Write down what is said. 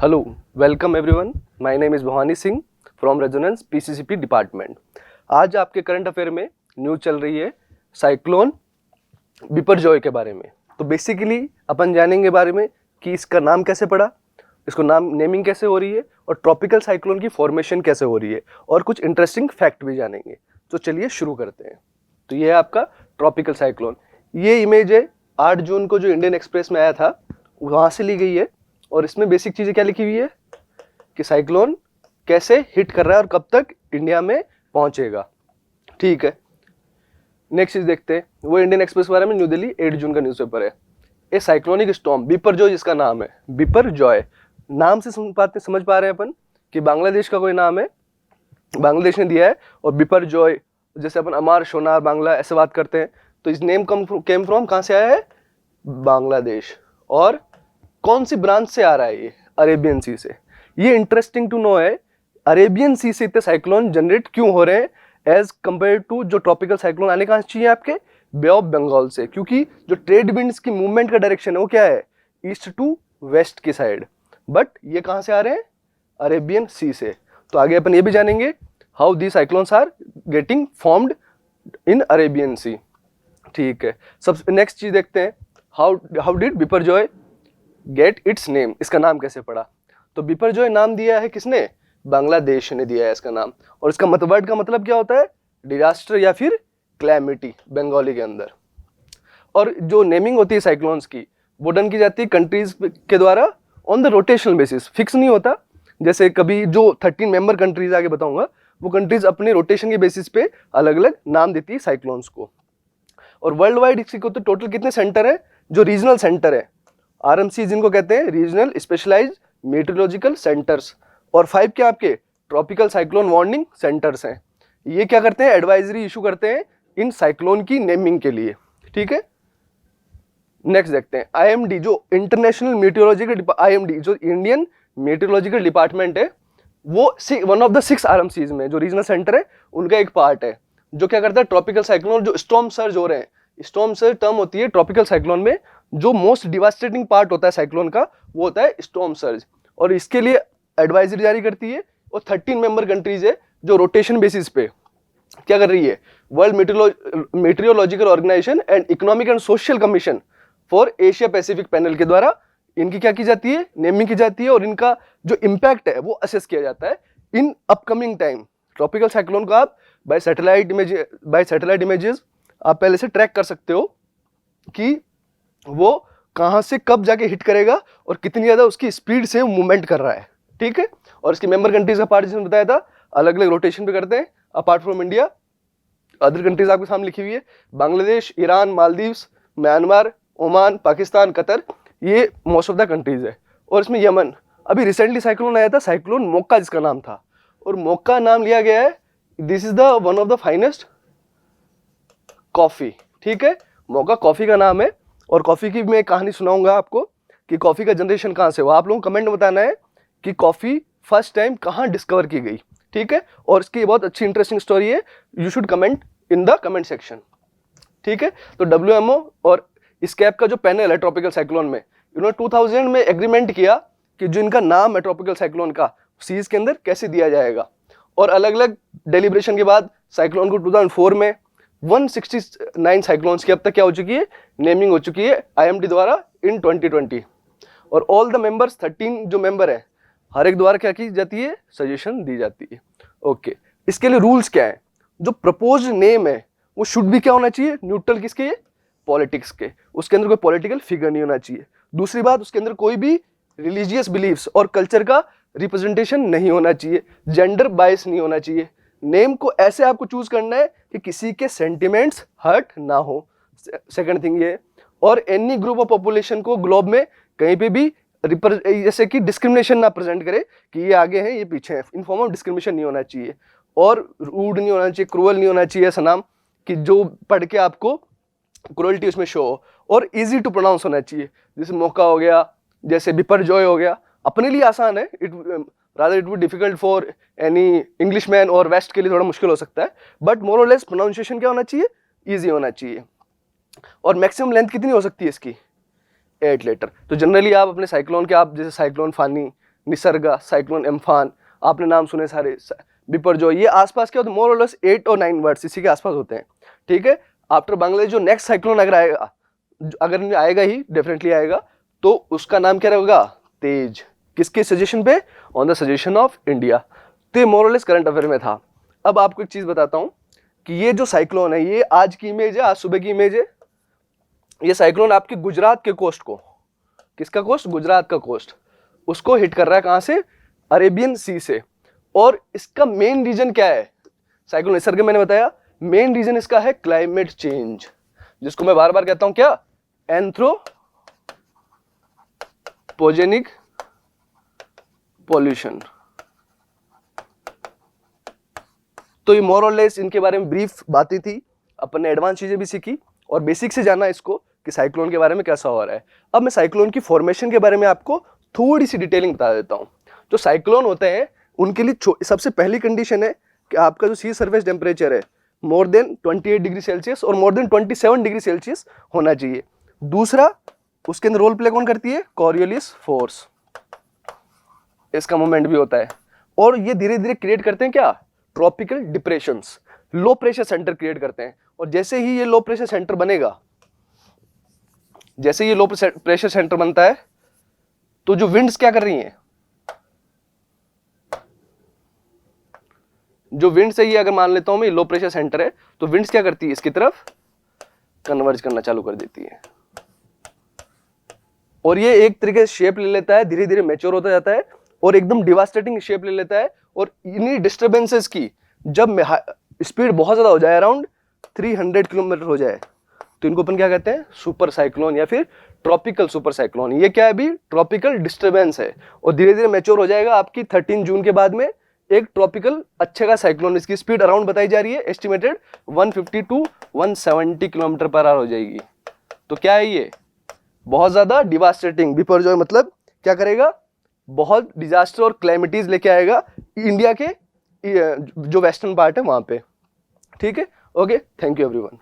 Hello, welcome everyone. My name is Bhavani Singh from Resonance PCCP department. आज आपके current affair में news चल रही है साइक्लोन बिपरजॉय के बारे में। तो बेसिकली अपन जानेंगे बारे में कि इसका नाम कैसे पड़ा, इसको नेमिंग कैसे हो रही है और ट्रॉपिकल साइक्लोन की फॉर्मेशन कैसे हो रही है और कुछ इंटरेस्टिंग फैक्ट भी जानेंगे। तो चलिए शुरू करते हैं। तो ये है आपका ट्रॉपिकल साइक्लोन। ये इमेज है 8 जून को जो इंडियन एक्सप्रेस में आया था, वहाँ से ली गई है। और इसमें बेसिक चीज़ें क्या लिखी हुई है कि साइक्लोन कैसे हिट कर रहा है और कब तक इंडिया में पहुंचेगा। ठीक है, नेक्स्ट चीज देखते हैं। वो इंडियन एक्सप्रेस के बारे में न्यू दिल्ली 8 जून का न्यूज़पेपर है। ए साइक्लोनिक स्टॉर्म बिपरजॉय जिसका नाम है, बिपरजॉय नाम से समझ पा रहे हैं अपन कि बांग्लादेश का कोई नाम है, बांग्लादेश ने दिया है। और बिपरजॉय जैसे अपन अमार शोनार बांग्ला ऐसे बात करते हैं, तो इस नेम केम फ्रॉम कहाँ से आया है, बांग्लादेश। और कौन सी ब्रांच से आ रहा है ये, अरेबियन सी से। ये इंटरेस्टिंग टू नो है, अरेबियन सी से इतने साइक्लोन जनरेट क्यों हो रहे हैं एज कंपेयर टू जो ट्रॉपिकल साइक्लोन आने कहाँ चाहिए आपके, बे ऑफ बंगाल से। क्योंकि जो ट्रेड विंड्स की मूवमेंट का डायरेक्शन है वो क्या है, ईस्ट टू वेस्ट की साइड। बट ये कहाँ से आ रहे हैं, अरेबियन सी से। तो आगे अपन ये भी जानेंगे how the cyclones are getting formed in Arabian sea. ठीक है, सब नेक्स्ट चीज देखते हैं, how did Biparjoy get its name, इसका नाम कैसे पड़ा। तो बिपरजॉय नाम दिया है किसने, बांग्लादेश ने दिया है इसका नाम। और इसका वर्ड का मतलब क्या होता है, डिजास्टर या फिर क्लैमिटी बंगाली के अंदर। और जो नेमिंग होती है साइक्लोन्स की वो डन की जाती है कंट्रीज के द्वारा on the rotational basis, fix नहीं होता। जैसे कभी जो 13 मेंबर कंट्रीज आगे बताऊंगा, वो कंट्रीज अपने रोटेशन के बेसिस पे अलग अलग नाम देती है साइक्लोन्स को। और वर्ल्ड वाइड इसकी तो टोटल कितने सेंटर है, जो रीजनल सेंटर है, आरएमसी जिनको कहते हैं, रीजनल स्पेशलाइज्ड मेट्रोलॉजिकल सेंटर्स। और 5 क्या आपके ट्रॉपिकल साइक्लोन वार्निंग सेंटर्स हैं। ये क्या करते हैं, एडवाइजरी इशू करते हैं इन साइक्लोन की नेमिंग के लिए। ठीक है, नेक्स्ट देखते हैं आईएमडी, जो इंटरनेशनल मेट्रोलॉजिकल, आईएमडी जो इंडियन मेट्रोलॉजिकल डिपार्टमेंट है, वो वन ऑफ द 6 आरएमसीज में जो रीजनल सेंटर है उनका एक पार्ट है, जो क्या करता है ट्रॉपिकल साइक्लोन जो स्टॉर्म सर्ज हो रहे हैं। स्टॉर्म सर्ज टर्म होती है ट्रॉपिकल साइक्लोन में, जो मोस्ट डिवास्टेटिंग पार्ट होता है साइक्लोन का वो होता है स्टॉर्म सर्ज। और इसके लिए एडवाइजरी जारी करती है। और 13 मेंबर कंट्रीज है जो रोटेशन बेसिस पे क्या कर रही है, world meteorological organization and economic and social commission for Asia Pacific panel के द्वारा इनकी क्या की जाती है, नेमिंग की जाती है। और इनका जो इम्पैक्ट है वो असेस किया जाता है in upcoming time. Tropical cyclone को आप बाय सैटेलाइट इमेजेस आप पहले से ट्रैक कर सकते हो कि वो कहां से कब जाके हिट करेगा और कितनी ज्यादा उसकी स्पीड से मूवमेंट कर रहा है। ठीक है, और इसकी मेंबर कंट्रीज का पार्ट जिसने बताया था अलग अलग रोटेशन पे करते हैं। Apart from India other countries आपके सामने लिखी हुई है, Bangladesh, Iran, Maldives, Myanmar, Oman, Pakistan, Qatar, ये मोस्ट ऑफ द कंट्रीज है। और इसमें यमन, अभी रिसेंटली साइक्लोन आया था, साइक्लोन मोक्का जिसका नाम था, और मोक्का नाम लिया गया है, this is the one of the finest coffee. ठीक है, मोक्का कॉफी का नाम है। और कॉफी की मैं कहानी सुनाऊंगा आपको कि कॉफी का जनरेशन कहाँ से हुआ। आप लोगों को कमेंट में बताना है कि कॉफी फर्स्ट टाइम कहाँ डिस्कवर की गई। ठीक है, और इसकी बहुत अच्छी इंटरेस्टिंग स्टोरी है, you should comment in the comment section. ठीक है, तो WMO और स्कैप का जो पैनल है ट्रॉपिकल साइक्लोन में, इन्होंने 2000 में एग्रीमेंट किया कि जो इनका नाम है ट्रॉपिकल साइक्लोन का सीज के अंदर कैसे दिया जाएगा। और अलग अलग डेलिब्रेशन के बाद साइक्लोन को 2004 में 169 साइक्लोन्स की अब तक क्या हो चुकी है, नेमिंग हो चुकी है आईएमडी द्वारा इन 2020। और ऑल द मेंबर्स 13 जो मेंबर है हर एक द्वारा क्या की जाती है, सजेशन दी जाती है। ओके, इसके लिए रूल्स क्या है, जो प्रपोज नेम है वो शुड भी क्या होना चाहिए, न्यूट्रल किसके, पॉलिटिक्स के, उसके अंदर कोई पॉलिटिकल फिगर नहीं होना चाहिए। दूसरी बात, उसके अंदर कोई भी रिलीजियस बिलीफ्स और कल्चर का रिप्रेजेंटेशन नहीं होना चाहिए, जेंडर बायस नहीं होना चाहिए। नेम को ऐसे आपको चूज करना है कि किसी के सेंटिमेंट्स हर्ट ना हो। सेकंड थिंग ये, और एनी ग्रुप ऑफ पॉपुलेशन को ग्लोब में कहीं पे भी जैसे कि डिस्क्रिमिनेशन ना प्रेजेंट करे कि ये आगे हैं ये पीछे हैं, इन फॉर्म ऑफ डिस्क्रिमिनेशन नहीं होना चाहिए। और रूड नहीं होना चाहिए, क्रूअल नहीं होना चाहिए ऐसा नाम कि जो पढ़ के आपको क्रूअल्टी उसमें शो हो। और इजी टू प्रोनाउंस होना चाहिए, जैसे मौका हो गया, जैसे बिपरजॉय हो गया, अपने लिए आसान है, rather it would difficult for any Englishman और वेस्ट के लिए थोड़ा मुश्किल हो सकता है। बट मोर और लेस प्रोनाउंसिएशन क्या होना चाहिए, ईजी होना चाहिए। और मैक्सिमम लेंथ कितनी हो सकती है इसकी, 8 लेटर। तो जनरली आप अपने साइक्लोन के, आप जैसे साइक्लोन फानी, निसर्गा, साइक्लोन एम्फान, आपने नाम सुने सारे, बिपरजॉय, ये आसपास के होते हैं, मोर और लेस 8 और 9 वर्ड्स इसी के आसपास होते हैं, ठीक है। आफ्टर बांग्लादेश जो नेक्स्ट साइक्लोन अगर आएगा, अगर आएगा ही, डेफिनेटली आएगा, तो उसका नाम क्या रहेगा? तेज। किसके सजेशन पे? On the suggestion of India. तो ये मोर और लेस करंट अफेयर में था। अब आपको एक चीज बताता हूं कि ये जो साइक्लोन है, ये आज की इमेज है, आज सुबह की इमेज है। ये साइक्लोन आपके गुजरात के कोस्ट को, किसका कोस्ट? गुजरात का कोस्ट, उसको हिट कर रहा है। कहां से? अरेबियन सी से। और इसका मेन रीजन क्या है? साइक्लोन निसर्ग, मैंने बताया मेन रीजन इसका है क्लाइमेट चेंज, जिसको मैं बार बार कहता हूं क्या? Anthropogenic pollution. तो ये मोर और लेस इनके बारे में ब्रीफ बातें थी, अपन ने एडवांस चीजें भी सीखी और बेसिक से जाना इसको कि साइक्लोन के बारे में कैसा हो रहा है। अब मैं साइक्लोन की फॉर्मेशन के बारे में आपको थोड़ी सी डिटेलिंग बता देता हूं। जो साइक्लोन होते हैं उनके लिए सबसे पहली कंडीशन है कि आपका जो सी सरफेस टेम्परेचर है मोर देन 28 डिग्री सेल्सियस और मोर देन 27 डिग्री सेल्सियस होना चाहिए। दूसरा, उसके अंदर रोल प्ले कौन करती है? कॉरियोलिस फोर्स, इसका मोमेंट भी होता है। और ये धीरे धीरे क्रिएट करते हैं क्या? Tropical depressions, low pressure centre create करते हैं। और जैसे ही ये लो प्रेशर सेंटर बनेगा, जैसे ये लो प्रेशर सेंटर बनता है, तो जो विंड्स क्या कर रही हैं? जो विंड्स है, ये अगर मान लेता हूं मैं लो प्रेशर सेंटर है, तो विंड्स क्या करती है? इसकी तरफ कन्वर्ज करना चालू कर देती है। और ये एक तरीके से शेप ले लेता है, धीरे धीरे मैच्योर होता जाता है और एकदम डिवास्टेटिंग शेप ले लेता है। और इन्हीं डिस्टर्बेंसेस की जब स्पीड बहुत ज्यादा हो जाए, अराउंड 300 किलोमीटर हो जाए, तो इनको अपन क्या कहते हैं? सुपर साइक्लोन या फिर ट्रॉपिकल सुपर साइक्लोन। ये क्या है? अभी ट्रॉपिकल डिस्टर्बेंस है और धीरे धीरे मैच्योर हो जाएगा। आपकी 13 जून के बाद में एक ट्रॉपिकल अच्छे का साइक्लोन, इसकी स्पीड अराउंड बताई जा रही है estimated 150 to 170 kilometre per hour हो जाएगी। तो क्या है ये? बहुत ज्यादा डिवास्टेटिंग। बिपरजॉय मतलब क्या करेगा? बहुत डिजास्टर और क्लाइमेटीज लेके आएगा इंडिया के जो वेस्टर्न पार्ट है वहां पे, ठीक है। Okay, thank you everyone.